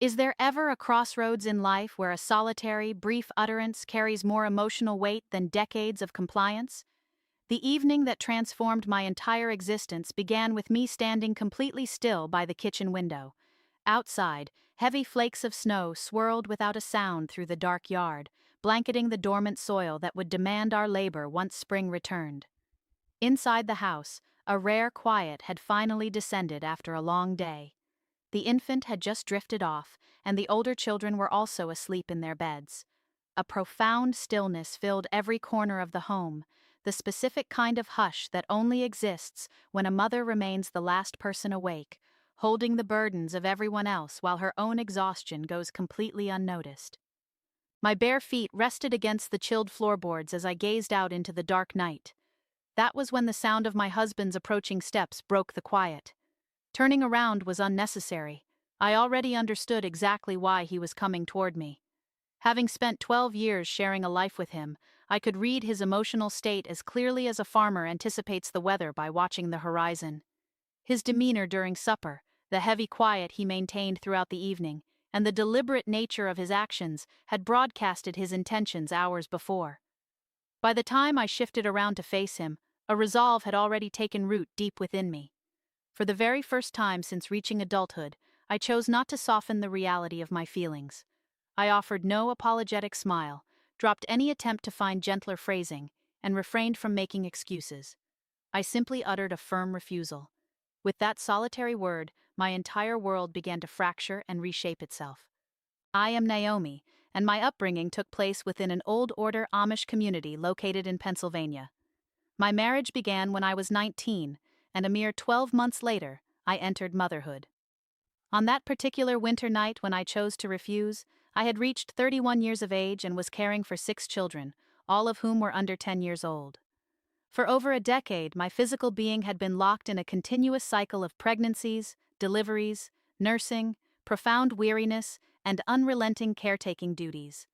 Is there ever a crossroads in life where a solitary, brief utterance carries more emotional weight than decades of compliance? The evening that transformed my entire existence began with me standing completely still by the kitchen window. Outside, heavy flakes of snow swirled without a sound through the dark yard, blanketing the dormant soil that would demand our labor once spring returned. Inside the house, a rare quiet had finally descended after a long day. The infant had just drifted off, and the older children were also asleep in their beds. A profound stillness filled every corner of the home, the specific kind of hush that only exists when a mother remains the last person awake, holding the burdens of everyone else while her own exhaustion goes completely unnoticed. My bare feet rested against the chilled floorboards as I gazed out into the dark night. That was when the sound of my husband's approaching steps broke the quiet. Turning around was unnecessary. I already understood exactly why he was coming toward me. Having spent 12 years sharing a life with him, I could read his emotional state as clearly as a farmer anticipates the weather by watching the horizon. His demeanor during supper, the heavy quiet he maintained throughout the evening, and the deliberate nature of his actions had broadcasted his intentions hours before. By the time I shifted around to face him, a resolve had already taken root deep within me. For the very first time since reaching adulthood, I chose not to soften the reality of my feelings. I offered no apologetic smile, dropped any attempt to find gentler phrasing, and refrained from making excuses. I simply uttered a firm refusal. With that solitary word, my entire world began to fracture and reshape itself. I am Naomi, and my upbringing took place within an old-order Amish community located in Pennsylvania. My marriage began when I was 19, and a mere 12 months later, I entered motherhood. On that particular winter night when I chose to refuse, I had reached 31 years of age and was caring for 6 children, all of whom were under 10 years old. For over a decade, my physical being had been locked in a continuous cycle of pregnancies, deliveries, nursing, profound weariness, and unrelenting caretaking duties.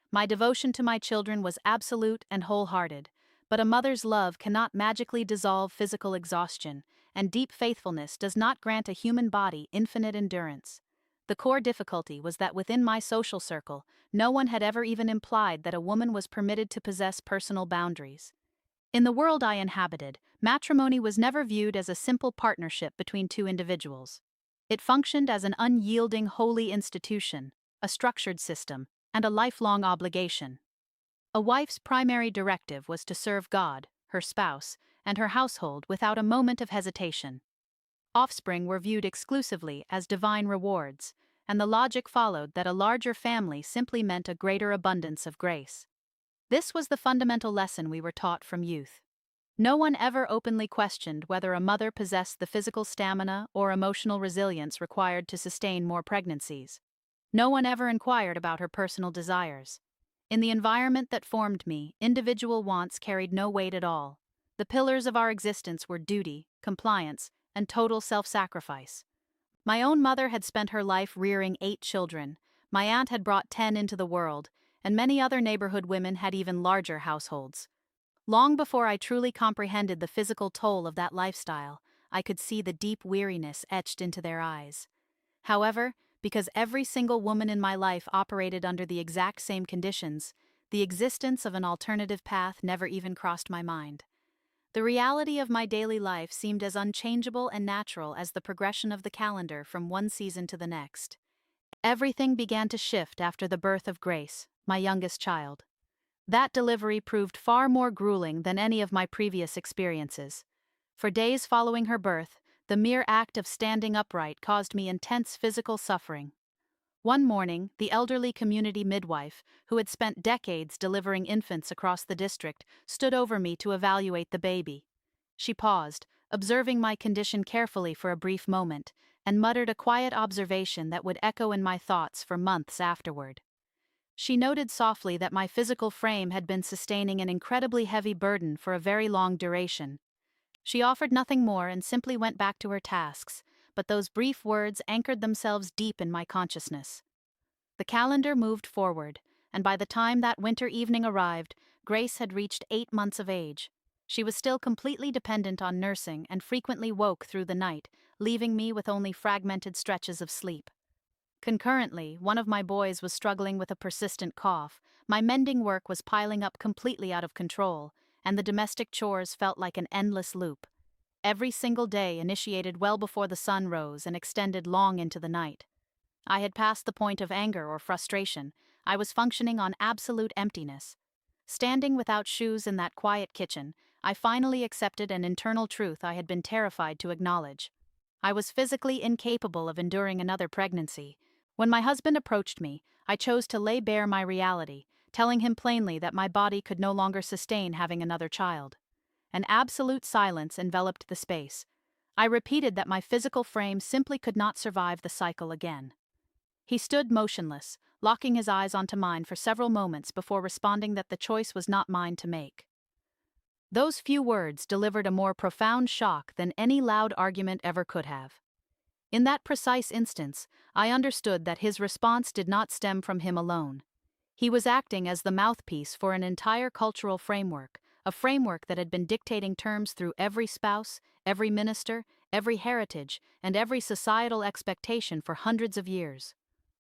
My devotion to my children was absolute and wholehearted, but a mother's love cannot magically dissolve physical exhaustion, and deep faithfulness does not grant a human body infinite endurance. The core difficulty was that within my social circle, no one had ever even implied that a woman was permitted to possess personal boundaries. In the world I inhabited, matrimony was never viewed as a simple partnership between two individuals. It functioned as an unyielding holy institution, a structured system, and a lifelong obligation. A wife's primary directive was to serve God, her spouse, and her household without a moment of hesitation. Offspring were viewed exclusively as divine rewards, and the logic followed that a larger family simply meant a greater abundance of grace. This was the fundamental lesson we were taught from youth. No one ever openly questioned whether a mother possessed the physical stamina or emotional resilience required to sustain more pregnancies. No one ever inquired about her personal desires. In the environment that formed me, individual wants carried no weight at all. The pillars of our existence were duty, compliance, and total self-sacrifice. My own mother had spent her life rearing 8 children, my aunt had brought 10 into the world, and many other neighborhood women had even larger households. Long before I truly comprehended the physical toll of that lifestyle, I could see the deep weariness etched into their eyes. However, because every single woman in my life operated under the exact same conditions, the existence of an alternative path never even crossed my mind. The reality of my daily life seemed as unchangeable and natural as the progression of the calendar from one season to the next. Everything began to shift after the birth of Grace, my youngest child. That delivery proved far more grueling than any of my previous experiences. For days following her birth, the mere act of standing upright caused me intense physical suffering. One morning, the elderly community midwife, who had spent decades delivering infants across the district, stood over me to evaluate the baby. She paused, observing my condition carefully for a brief moment, and muttered a quiet observation that would echo in my thoughts for months afterward. She noted softly that my physical frame had been sustaining an incredibly heavy burden for a very long duration. She offered nothing more and simply went back to her tasks, but those brief words anchored themselves deep in my consciousness. The calendar moved forward, and by the time that winter evening arrived, Grace had reached 8 months of age. She was still completely dependent on nursing and frequently woke through the night, leaving me with only fragmented stretches of sleep. Concurrently, one of my boys was struggling with a persistent cough, my mending work was piling up completely out of control, and the domestic chores felt like an endless loop. Every single day initiated well before the sun rose and extended long into the night. I had passed the point of anger or frustration. I was functioning on absolute emptiness. Standing without shoes in that quiet kitchen, I finally accepted an internal truth I had been terrified to acknowledge. I was physically incapable of enduring another pregnancy. When my husband approached me, I chose to lay bare my reality, telling him plainly that my body could no longer sustain having another child. An absolute silence enveloped the space. I repeated that my physical frame simply could not survive the cycle again. He stood motionless, locking his eyes onto mine for several moments before responding that the choice was not mine to make. Those few words delivered a more profound shock than any loud argument ever could have. In that precise instance, I understood that his response did not stem from him alone. He was acting as the mouthpiece for an entire cultural framework, a framework that had been dictating terms through every spouse, every minister, every heritage, and every societal expectation for hundreds of years.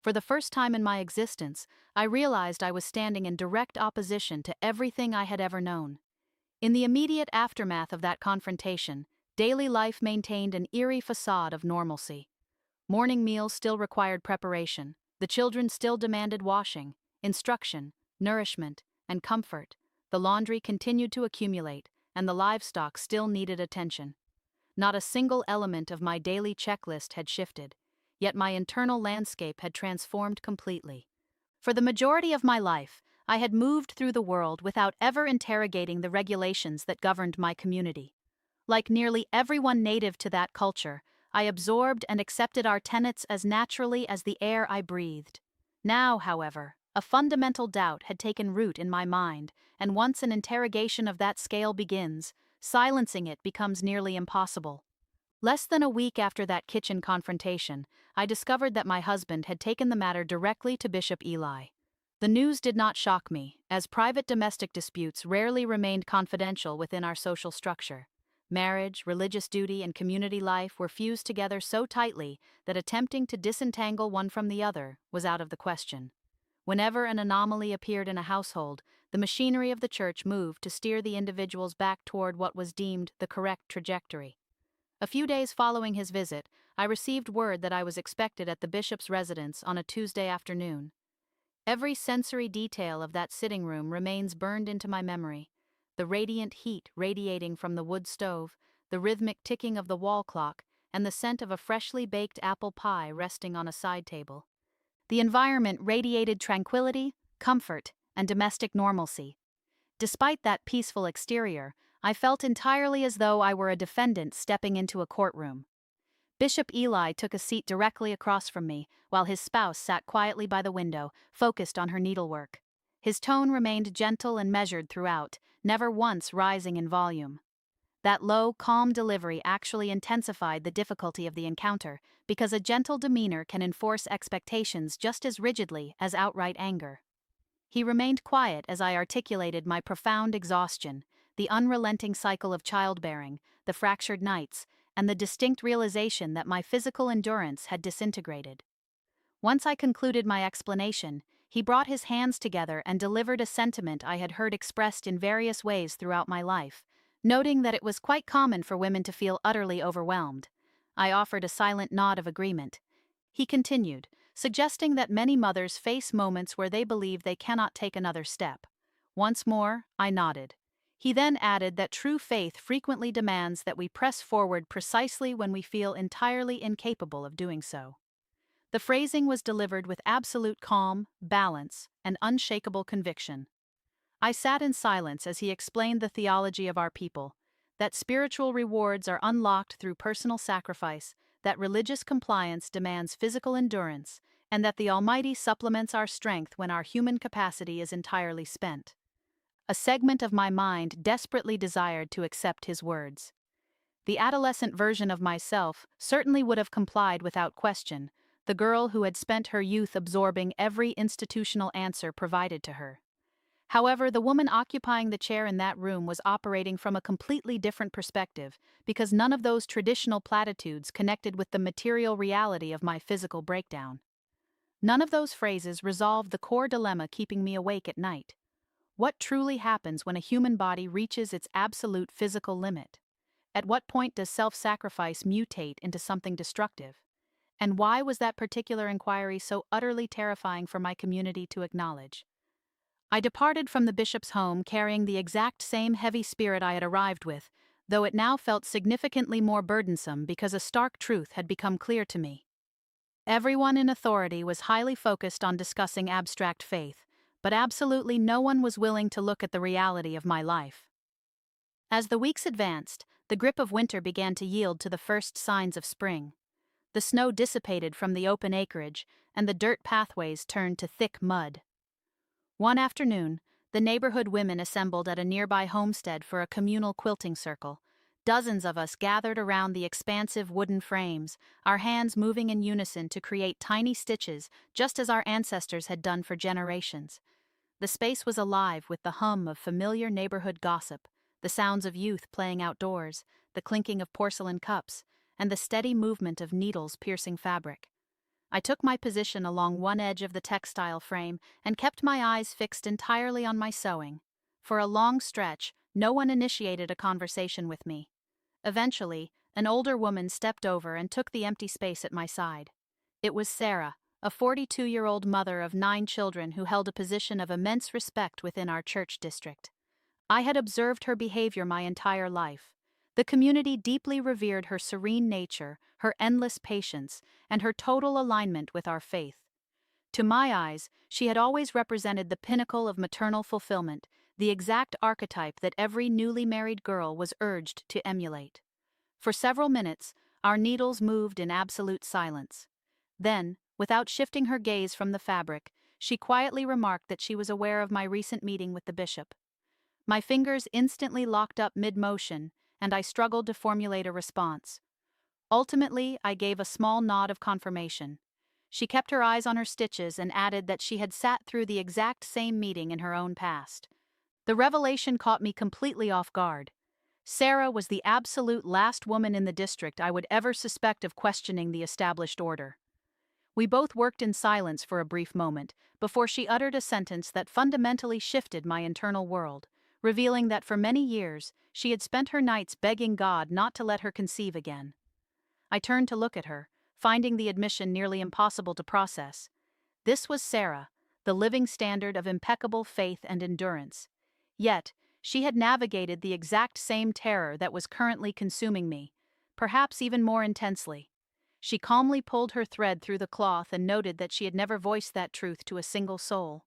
For the first time in my existence, I realized I was standing in direct opposition to everything I had ever known. In the immediate aftermath of that confrontation, daily life maintained an eerie facade of normalcy. Morning meals still required preparation, the children still demanded washing, instruction, nourishment, and comfort, the laundry continued to accumulate, and the livestock still needed attention. Not a single element of my daily checklist had shifted, yet my internal landscape had transformed completely. For the majority of my life, I had moved through the world without ever interrogating the regulations that governed my community. Like nearly everyone native to that culture, I absorbed and accepted our tenets as naturally as the air I breathed. Now, however, a fundamental doubt had taken root in my mind, and once an interrogation of that scale begins, silencing it becomes nearly impossible. Less than a week after that kitchen confrontation, I discovered that my husband had taken the matter directly to Bishop Eli. The news did not shock me, as private domestic disputes rarely remained confidential within our social structure. Marriage, religious duty, and community life were fused together so tightly that attempting to disentangle one from the other was out of the question. Whenever an anomaly appeared in a household, the machinery of the church moved to steer the individuals back toward what was deemed the correct trajectory. A few days following his visit, I received word that I was expected at the bishop's residence on a Tuesday afternoon. Every sensory detail of that sitting room remains burned into my memory. The radiant heat radiating from the wood stove, the rhythmic ticking of the wall clock, and the scent of a freshly baked apple pie resting on a side table. The environment radiated tranquility, comfort, and domestic normalcy. Despite that peaceful exterior, I felt entirely as though I were a defendant stepping into a courtroom. Bishop Eli took a seat directly across from me, while his spouse sat quietly by the window, focused on her needlework. His tone remained gentle and measured throughout, never once rising in volume. That low, calm delivery actually intensified the difficulty of the encounter, because a gentle demeanor can enforce expectations just as rigidly as outright anger. He remained quiet as I articulated my profound exhaustion, the unrelenting cycle of childbearing, the fractured nights, and the distinct realization that my physical endurance had disintegrated. Once I concluded my explanation, he brought his hands together and delivered a sentiment I had heard expressed in various ways throughout my life, noting that it was quite common for women to feel utterly overwhelmed. I offered a silent nod of agreement. He continued, suggesting that many mothers face moments where they believe they cannot take another step. Once more, I nodded. He then added that true faith frequently demands that we press forward precisely when we feel entirely incapable of doing so. The phrasing was delivered with absolute calm, balance, and unshakable conviction. I sat in silence as he explained the theology of our people, that spiritual rewards are unlocked through personal sacrifice, that religious compliance demands physical endurance, and that the Almighty supplements our strength when our human capacity is entirely spent. A segment of my mind desperately desired to accept his words. The adolescent version of myself certainly would have complied without question, the girl who had spent her youth absorbing every institutional answer provided to her. However, the woman occupying the chair in that room was operating from a completely different perspective, because none of those traditional platitudes connected with the material reality of my physical breakdown. None of those phrases resolved the core dilemma keeping me awake at night. What truly happens when a human body reaches its absolute physical limit? At what point does self-sacrifice mutate into something destructive? And why was that particular inquiry so utterly terrifying for my community to acknowledge? I departed from the bishop's home carrying the exact same heavy spirit I had arrived with, though it now felt significantly more burdensome because a stark truth had become clear to me. Everyone in authority was highly focused on discussing abstract faith, but absolutely no one was willing to look at the reality of my life. As the weeks advanced, the grip of winter began to yield to the first signs of spring. The snow dissipated from the open acreage, and the dirt pathways turned to thick mud. One afternoon, the neighborhood women assembled at a nearby homestead for a communal quilting circle. Dozens of us gathered around the expansive wooden frames, our hands moving in unison to create tiny stitches, just as our ancestors had done for generations. The space was alive with the hum of familiar neighborhood gossip, the sounds of youth playing outdoors, the clinking of porcelain cups, and the steady movement of needles piercing fabric. I took my position along one edge of the textile frame and kept my eyes fixed entirely on my sewing. For a long stretch, no one initiated a conversation with me. Eventually, an older woman stepped over and took the empty space at my side. It was Sarah, a 42-year-old mother of 9 children who held a position of immense respect within our church district. I had observed her behavior my entire life. The community deeply revered her serene nature, her endless patience, and her total alignment with our faith. To my eyes, she had always represented the pinnacle of maternal fulfillment, the exact archetype that every newly married girl was urged to emulate. For several minutes, our needles moved in absolute silence. Then, without shifting her gaze from the fabric, she quietly remarked that she was aware of my recent meeting with the bishop. My fingers instantly locked up mid-motion, and I struggled to formulate a response. Ultimately, I gave a small nod of confirmation. She kept her eyes on her stitches and added that she had sat through the exact same meeting in her own past. The revelation caught me completely off guard. Sarah was the absolute last woman in the district I would ever suspect of questioning the established order. We both worked in silence for a brief moment before she uttered a sentence that fundamentally shifted my internal world, revealing that for many years she had spent her nights begging God not to let her conceive again. I turned to look at her, finding the admission nearly impossible to process. This was Sarah, the living standard of impeccable faith and endurance. Yet, she had navigated the exact same terror that was currently consuming me, perhaps even more intensely. She calmly pulled her thread through the cloth and noted that she had never voiced that truth to a single soul.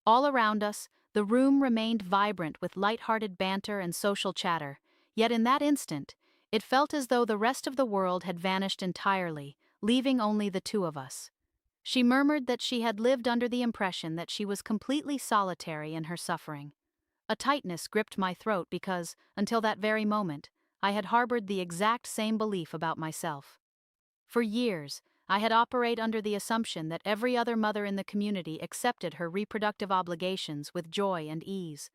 All around us, the room remained vibrant with light-hearted banter and social chatter, yet in that instant, it felt as though the rest of the world had vanished entirely, leaving only the two of us. She murmured that she had lived under the impression that she was completely solitary in her suffering. A tightness gripped my throat because, until that very moment, I had harbored the exact same belief about myself. For years, I had operated under the assumption that every other mother in the community accepted her reproductive obligations with joy and ease.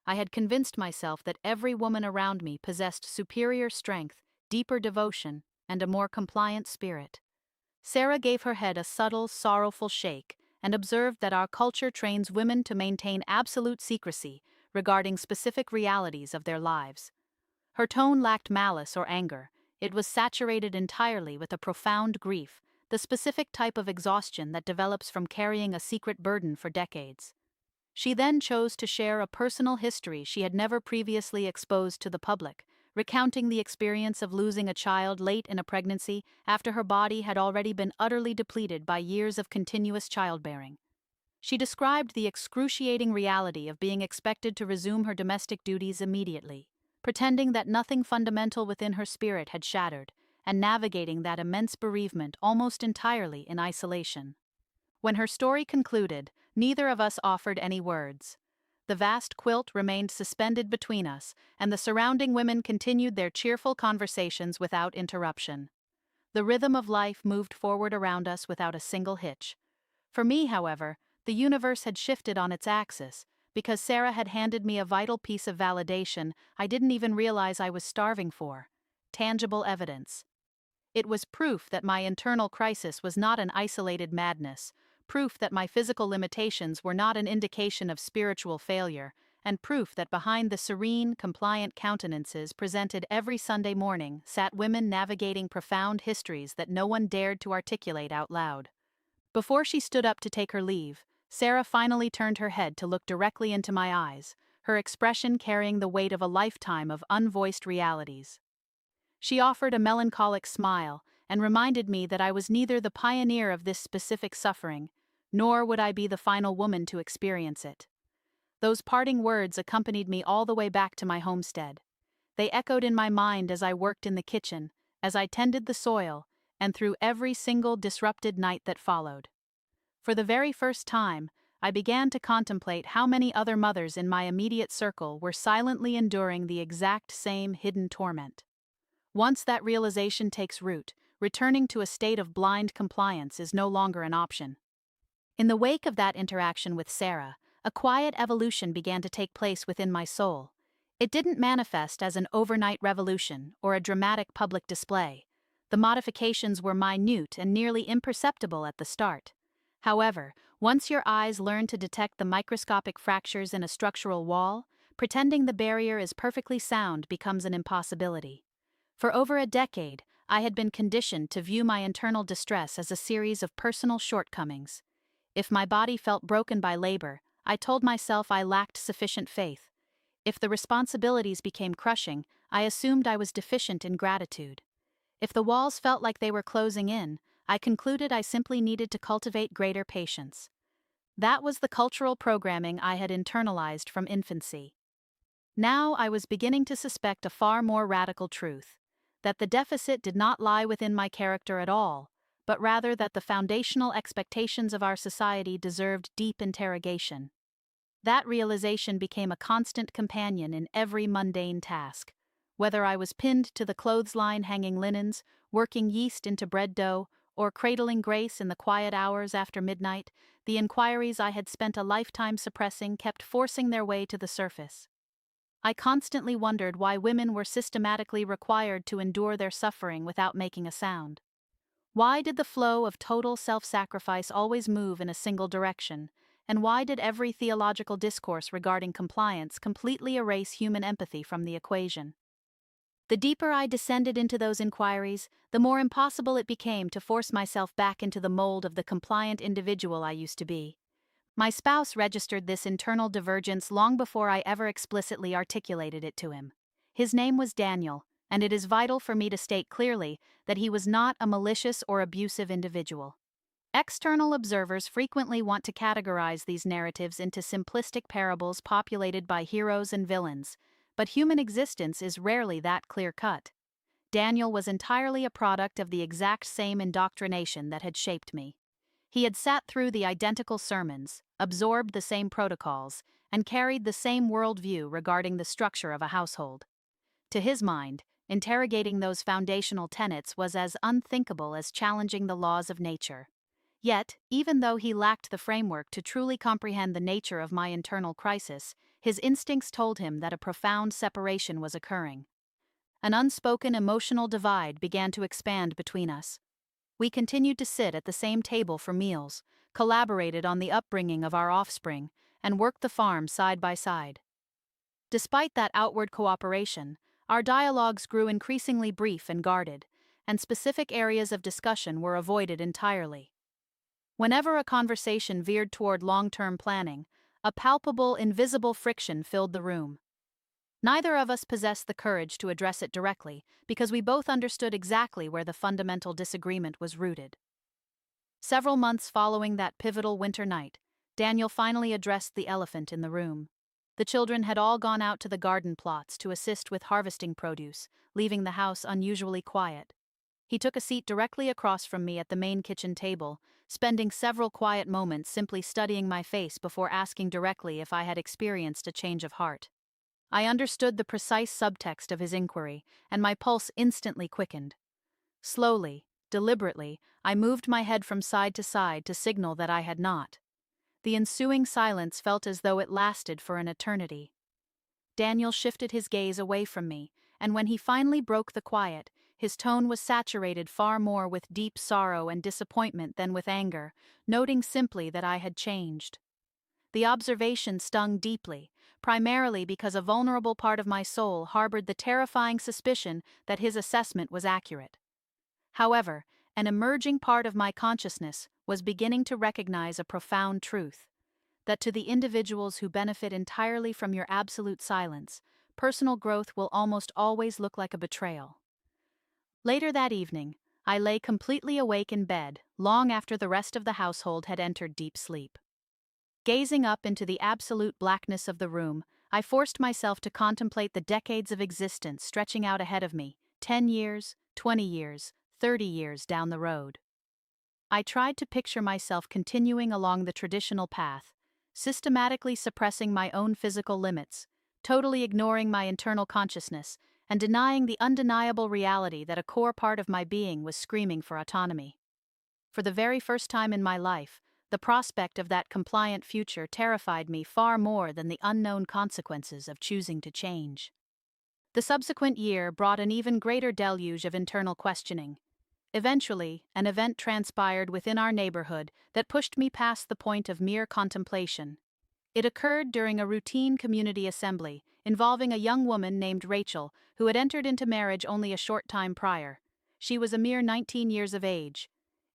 I had convinced myself that every woman around me possessed superior strength, deeper devotion, and a more compliant spirit. Sarah gave her head a subtle, sorrowful shake and observed that our culture trains women to maintain absolute secrecy regarding specific realities of their lives. Her tone lacked malice or anger. It was saturated entirely with a profound grief, the specific type of exhaustion that develops from carrying a secret burden for decades. She then chose to share a personal history she had never previously exposed to the public, recounting the experience of losing a child late in a pregnancy after her body had already been utterly depleted by years of continuous childbearing. She described the excruciating reality of being expected to resume her domestic duties immediately, pretending that nothing fundamental within her spirit had shattered, and navigating that immense bereavement almost entirely in isolation. When her story concluded, neither of us offered any words. The vast quilt remained suspended between us, and the surrounding women continued their cheerful conversations without interruption. The rhythm of life moved forward around us without a single hitch. For me, however, the universe had shifted on its axis, because Sarah had handed me a vital piece of validation I didn't even realize I was starving for: tangible evidence. It was proof that my internal crisis was not an isolated madness, proof that my physical limitations were not an indication of spiritual failure, and proof that behind the serene, compliant countenances presented every Sunday morning sat women navigating profound histories that no one dared to articulate out loud. Before she stood up to take her leave, Sarah finally turned her head to look directly into my eyes, her expression carrying the weight of a lifetime of unvoiced realities. She offered a melancholic smile and reminded me that I was neither the pioneer of this specific suffering, nor would I be the final woman to experience it. Those parting words accompanied me all the way back to my homestead. They echoed in my mind as I worked in the kitchen, as I tended the soil, and through every single disrupted night that followed. For the very first time, I began to contemplate how many other mothers in my immediate circle were silently enduring the exact same hidden torment. Once that realization takes root, returning to a state of blind compliance is no longer an option. In the wake of that interaction with Sarah, a quiet evolution began to take place within my soul. It didn't manifest as an overnight revolution or a dramatic public display. The modifications were minute and nearly imperceptible at the start. However, once your eyes learn to detect the microscopic fractures in a structural wall, pretending the barrier is perfectly sound becomes an impossibility. For over a decade, I had been conditioned to view my internal distress as a series of personal shortcomings. If my body felt broken by labor, I told myself I lacked sufficient faith. If the responsibilities became crushing, I assumed I was deficient in gratitude. If the walls felt like they were closing in, I concluded I simply needed to cultivate greater patience. That was the cultural programming I had internalized from infancy. Now I was beginning to suspect a far more radical truth, that the deficit did not lie within my character at all, but rather that the foundational expectations of our society deserved deep interrogation. That realization became a constant companion in every mundane task. Whether I was pinned to the clothesline hanging linens, working yeast into bread dough, or cradling Grace in the quiet hours after midnight, the inquiries I had spent a lifetime suppressing kept forcing their way to the surface. I constantly wondered why women were systematically required to endure their suffering without making a sound. Why did the flow of total self-sacrifice always move in a single direction, and why did every theological discourse regarding compliance completely erase human empathy from the equation? The deeper I descended into those inquiries, the more impossible it became to force myself back into the mold of the compliant individual I used to be. My spouse registered this internal divergence long before I ever explicitly articulated it to him. His name was Daniel, and it is vital for me to state clearly that he was not a malicious or abusive individual. External observers frequently want to categorize these narratives into simplistic parables populated by heroes and villains, but human existence is rarely that clear-cut. Daniel was entirely a product of the exact same indoctrination that had shaped me. He had sat through the identical sermons, absorbed the same protocols, and carried the same worldview regarding the structure of a household. To his mind, interrogating those foundational tenets was as unthinkable as challenging the laws of nature. Yet, even though he lacked the framework to truly comprehend the nature of my internal crisis, his instincts told him that a profound separation was occurring. An unspoken emotional divide began to expand between us. We continued to sit at the same table for meals, collaborated on the upbringing of our offspring, and worked the farm side by side. Despite that outward cooperation, our dialogues grew increasingly brief and guarded, and specific areas of discussion were avoided entirely. Whenever a conversation veered toward long-term planning, a palpable, invisible friction filled the room. Neither of us possessed the courage to address it directly, because we both understood exactly where the fundamental disagreement was rooted. Several months following that pivotal winter night, Daniel finally addressed the elephant in the room. The children had all gone out to the garden plots to assist with harvesting produce, leaving the house unusually quiet. He took a seat directly across from me at the main kitchen table, spending several quiet moments simply studying my face before asking directly if I had experienced a change of heart. I understood the precise subtext of his inquiry, and my pulse instantly quickened. Slowly, deliberately, I moved my head from side to side to signal that I had not. The ensuing silence felt as though it lasted for an eternity. Daniel shifted his gaze away from me, and when he finally broke the quiet, His tone was saturated far more with deep sorrow and disappointment than with anger, noting simply that I had changed. The observation stung deeply, primarily because a vulnerable part of my soul harbored the terrifying suspicion that his assessment was accurate. However, an emerging part of my consciousness was beginning to recognize a profound truth: that to the individuals who benefit entirely from your absolute silence, personal growth will almost always look like a betrayal. Later that evening, I lay completely awake in bed, long after the rest of the household had entered deep sleep. Gazing up into the absolute blackness of the room, I forced myself to contemplate the decades of existence stretching out ahead of me, 10 years, 20 years, 30 years down the road. I tried to picture myself continuing along the traditional path, systematically suppressing my own physical limits, totally ignoring my internal consciousness, and denying the undeniable reality that a core part of my being was screaming for autonomy. For the very first time in my life, the prospect of that compliant future terrified me far more than the unknown consequences of choosing to change. The subsequent year brought an even greater deluge of internal questioning. Eventually, an event transpired within our neighborhood that pushed me past the point of mere contemplation. It occurred during a routine community assembly involving a young woman named Rachel who had entered into marriage only a short time prior. She was a mere 19 years of age.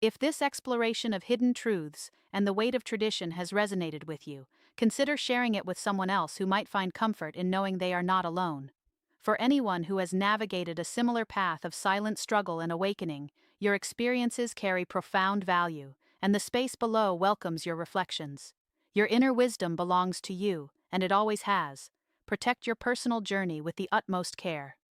If this exploration of hidden truths and the weight of tradition has resonated with you, consider sharing it with someone else who might find comfort in knowing they are not alone. For anyone who has navigated a similar path of silent struggle and awakening, your experiences carry profound value, and the space below welcomes your reflections. Your inner wisdom belongs to you, and it always has. Protect your personal journey with the utmost care.